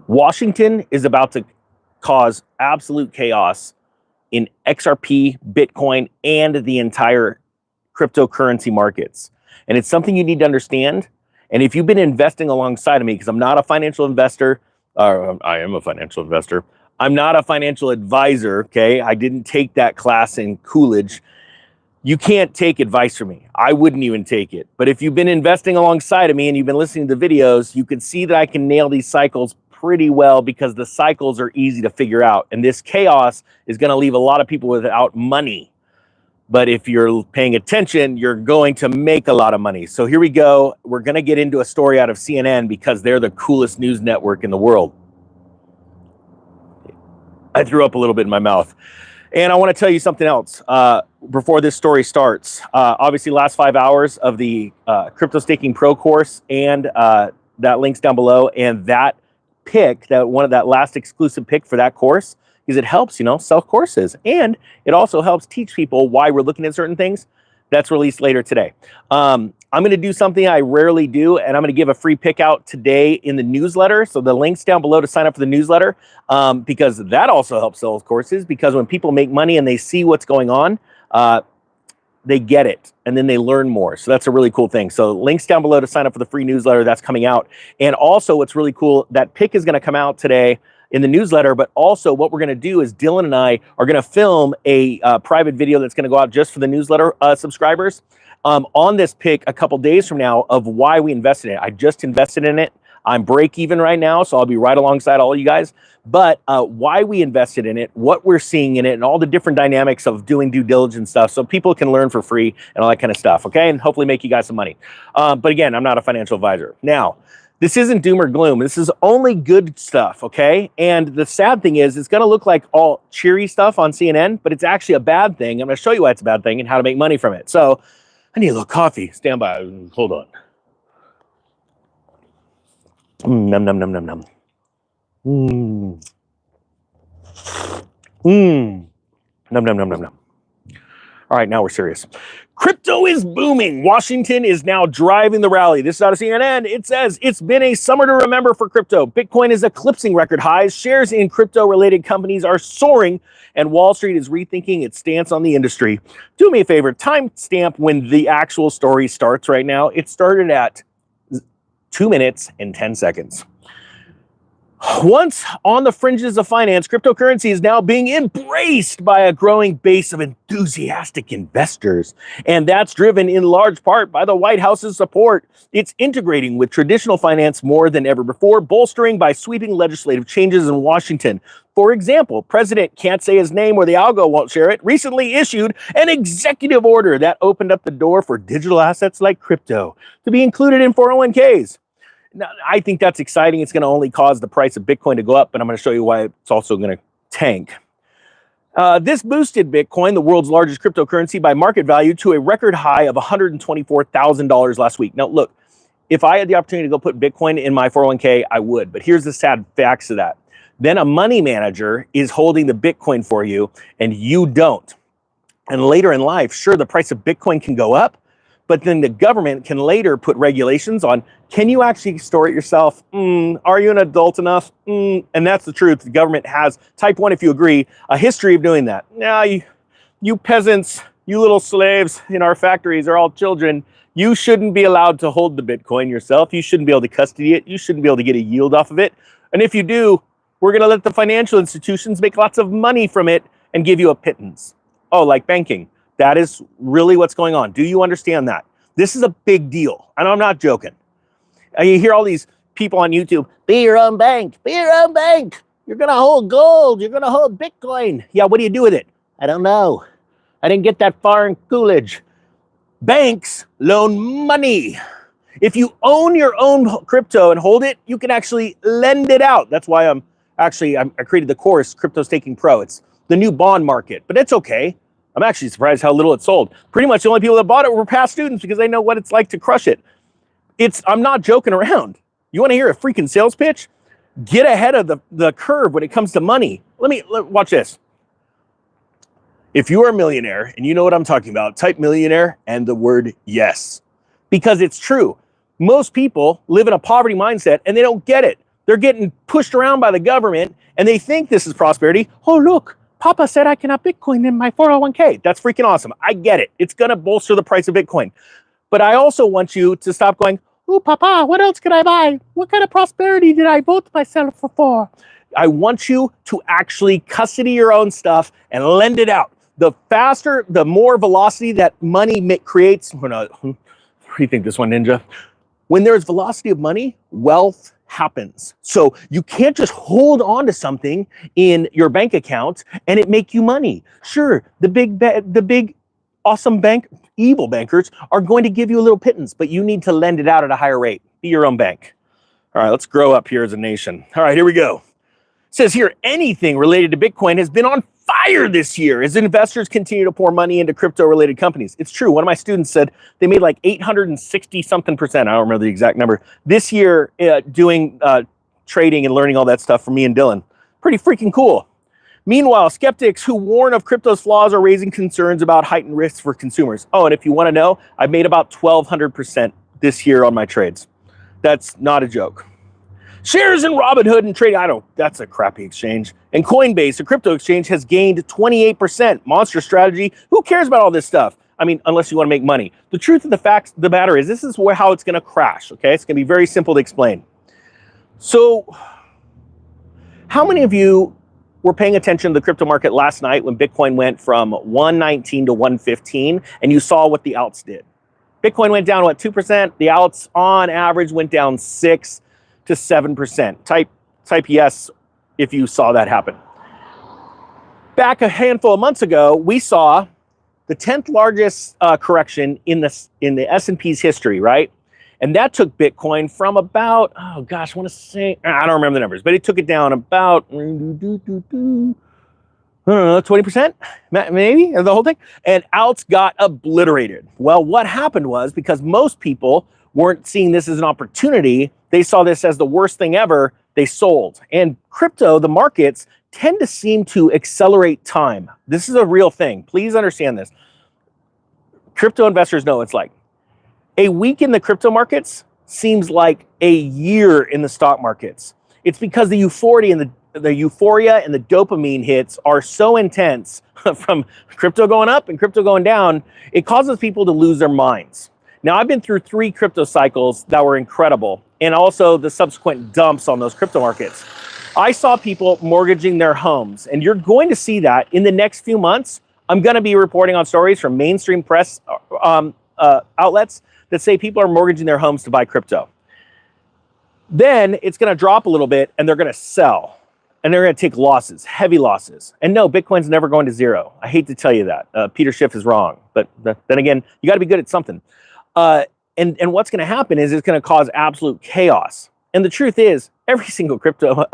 Washington is about to cause absolute chaos in XRP, Bitcoin, and the entire cryptocurrency markets. And it's something you need to understand. And if you've been investing alongside of me, because I'm not a financial investor, I am a financial investor. I'm not a financial advisor, okay? I didn't take that class in Coolidge. You can't take advice from me. I wouldn't even take it. But if you've been investing alongside of me and you've been listening to the videos, you can see that I can nail these cycles pretty well because the cycles are easy to figure out. And this chaos is going to leave a lot of people without money. But if you're paying attention, you're going to make a lot of money. So here we go. We're going to get into a story out of CNN because they're the coolest news network in the world. I threw up a little bit in my mouth. And I want to tell you something else before this story starts. Obviously, last 5 hours of the Crypto Staking Pro course, and that link's down below. And that pick, that last exclusive pick for that course, because it helps, sell courses. And it also helps teach people why we're looking at certain things. That's released later today. I'm going to do something I rarely do, and I'm going to give a free pick out today in the newsletter. So the link's down below to sign up for the newsletter, because that also helps sell courses, because when people make money and they see what's going on, they get it, and then they learn more. So that's a really cool thing. So links down below to sign up for the free newsletter that's coming out. And also what's really cool, that pick is going to come out today in the newsletter, but also what we're going to do is Dylan and I are going to film a private video that's going to go out just for the newsletter subscribers on this pick a couple days from now of why we invested in it. I just invested in it. I'm break even right now, so I'll be right alongside all you guys. But why we invested in it, what we're seeing in it, and all the different dynamics of doing due diligence stuff, so people can learn for free and all that kind of stuff, okay? And hopefully make you guys some money. But again, I'm not a financial advisor. Now, this isn't doom or gloom. This is only good stuff, okay? And the sad thing is, it's going to look like all cheery stuff on CNN, but it's actually a bad thing. I'm going to show you why it's a bad thing and how to make money from it. So I need a little coffee. Stand by. Hold on. Num, num, num, num, num. Num, num, num, num, num. All right, now we're serious. Crypto is booming. Washington is now driving the rally. This is out of CNN. It says, it's been a summer to remember for crypto. Bitcoin is eclipsing record highs. Shares in crypto-related companies are soaring, and Wall Street is rethinking its stance on the industry. Do me a favor, timestamp when the actual story starts right now. It started at 2 minutes and 10 seconds. Once on the fringes of finance, cryptocurrency is now being embraced by a growing base of enthusiastic investors. And that's driven in large part by the White House's support. It's integrating with traditional finance more than ever before, bolstering by sweeping legislative changes in Washington. For example, President can't say his name or the algo won't share it, recently issued an executive order that opened up the door for digital assets like crypto to be included in 401ks. Now, I think that's exciting. It's going to only cause the price of Bitcoin to go up, but I'm going to show you why it's also going to tank. This boosted Bitcoin, the world's largest cryptocurrency, by market value to a record high of $124,000 last week. Now, look, if I had the opportunity to go put Bitcoin in my 401k, I would. But here's the sad facts of that. Then a money manager is holding the Bitcoin for you, and you don't. And later in life, sure, the price of Bitcoin can go up, but then the government can later put regulations on, can you actually store it yourself? Are you an adult enough? And that's the truth. The government has, type 1 if you agree, a history of doing that. Now, you peasants, you little slaves in our factories are all children. You shouldn't be allowed to hold the Bitcoin yourself. You shouldn't be able to custody it. You shouldn't be able to get a yield off of it. And if you do, we're going to let the financial institutions make lots of money from it and give you a pittance. Oh, like banking. That is really what's going on. Do you understand that? This is a big deal. And I'm not joking. You hear all these people on YouTube, be your own bank, be your own bank. You're going to hold gold. You're going to hold Bitcoin. Yeah, what do you do with it? I don't know. I didn't get that far in Coolidge. Banks loan money. If you own your own crypto and hold it, you can actually lend it out. That's why I created the course, Crypto Staking Pro. It's the new bond market, but it's okay. I'm actually surprised how little it sold. Pretty much the only people that bought it were past students because they know what it's like to crush it. I'm not joking around. You want to hear a freaking sales pitch? Get ahead of the curve when it comes to money. Watch this. If you are a millionaire and you know what I'm talking about, type millionaire and the word yes. Because it's true. Most people live in a poverty mindset and they don't get it. They're getting pushed around by the government, and they think this is prosperity. Oh, look, Papa said I can have Bitcoin in my 401k. That's freaking awesome. I get it. It's going to bolster the price of Bitcoin. But I also want you to stop going, oh, Papa, what else can I buy? What kind of prosperity did I vote myself for? I want you to actually custody your own stuff and lend it out. The faster, the more velocity that money creates. What do you think this one, Ninja? When there's velocity of money, wealth happens. So you can't just hold on to something in your bank account and it make you money. Sure, the big awesome evil bankers are going to give you a little pittance, but you need to lend it out at a higher rate. Be your own bank. All right, let's grow up here as a nation. All right, here we go. It says here, anything related to Bitcoin has been on fire this year as investors continue to pour money into crypto-related companies. It's true. One of my students said they made like 860 something percent. I don't remember the exact number this year doing trading and learning all that stuff from me and Dylan. Pretty freaking cool. Meanwhile, skeptics who warn of crypto's flaws are raising concerns about heightened risks for consumers. Oh, and if you want to know, I've made about 1,200% this year on my trades. That's not a joke. Shares in Robinhood and trade, that's a crappy exchange. And Coinbase, a crypto exchange, has gained 28%. Monster strategy. Who cares about all this stuff? I mean, unless you want to make money. The truth of the matter is, this is how it's going to crash, okay? It's going to be very simple to explain. So, how many of you were paying attention to the crypto market last night when Bitcoin went from 119 to 115 and you saw what the alts did? Bitcoin went down, 2%? The alts on average went down 6 to 7%. Type yes if you saw that happen. Back a handful of months ago, we saw the 10th largest correction in the S&P's history, right? And that took Bitcoin from about, I want to say, I don't remember the numbers, but it took it down about 20%, maybe, the whole thing. And alts got obliterated. Well, what happened was, because most people weren't seeing this as an opportunity, they saw this as the worst thing ever, they sold. And crypto, the markets, tend to seem to accelerate time. This is a real thing. Please understand this. Crypto investors know it's like. A week in the crypto markets seems like a year in the stock markets. It's because the euphoria and the dopamine hits are so intense from crypto going up and crypto going down, it causes people to lose their minds. Now, I've been through 3 crypto cycles that were incredible, and also the subsequent dumps on those crypto markets. I saw people mortgaging their homes, and you're going to see that in the next few months. I'm going to be reporting on stories from mainstream press outlets that say people are mortgaging their homes to buy crypto. Then it's going to drop a little bit, and they're going to sell, and they're going to take losses, heavy losses. And no, Bitcoin's never going to zero. I hate to tell you that. Peter Schiff is wrong, but then again, you got to be good at something. And what's going to happen is it's going to cause absolute chaos. And the truth is, every single crypto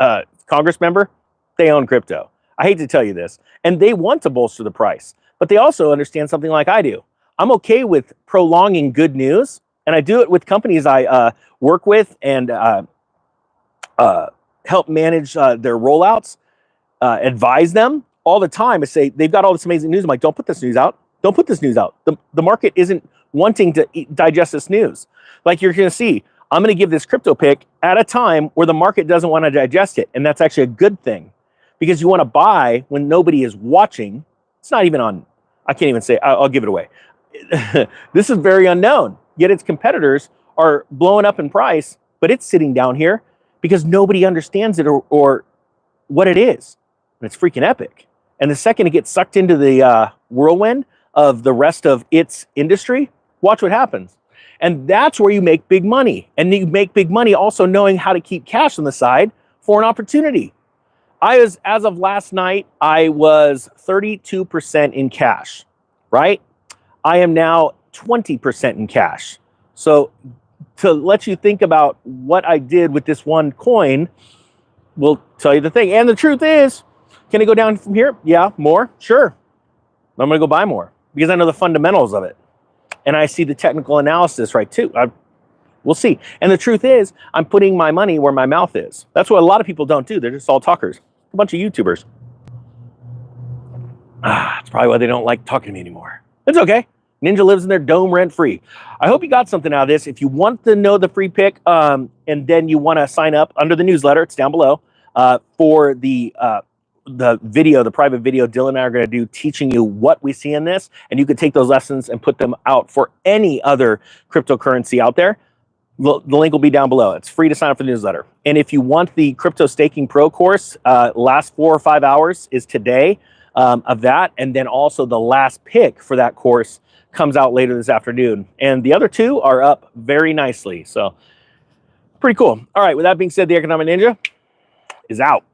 Congress member, they own crypto. I hate to tell you this. And they want to bolster the price. But they also understand something like I do. I'm okay with prolonging good news. And I do it with companies I work with and help manage their rollouts, advise them all the time. I say, they've got all this amazing news. I'm like, don't put this news out. Don't put this news out. The market isn't wanting to digest this news. Like you're going to see, I'm going to give this crypto pick at a time where the market doesn't want to digest it. And that's actually a good thing, because you want to buy when nobody is watching. It's not even on, I can't even say, I'll give it away. This is very unknown, yet its competitors are blowing up in price, but it's sitting down here because nobody understands it or what it is. And it's freaking epic. And the second it gets sucked into the whirlwind of the rest of its industry, watch what happens. And that's where you make big money. And you make big money also knowing how to keep cash on the side for an opportunity. As of last night, I was 32% in cash, right? I am now 20% in cash. So to let you think about what I did with this one coin, will tell you the thing. And the truth is, can it go down from here? Yeah, more? Sure. I'm going to go buy more because I know the fundamentals of it. And I see the technical analysis right too. We'll see. And the truth is, I'm putting my money where my mouth is. That's what a lot of people don't do. They're just all talkers. A bunch of YouTubers. It's probably why they don't like talking to me anymore. It's okay. Ninja lives in their dome rent-free. I hope you got something out of this. If you want to know the free pick, and then you want to sign up under the newsletter, it's down below, for the video, the private video Dylan and I are going to do teaching you what we see in this, and you could take those lessons and put them out for any other cryptocurrency out there. The link will be down below. It's free to sign up for the newsletter. And if you want the Crypto Staking Pro course, last 4 or 5 hours is today of that, and then also the last pick for that course comes out later this afternoon. And the other 2 are up very nicely. So pretty cool. All right, with that being said, the Economic Ninja is out.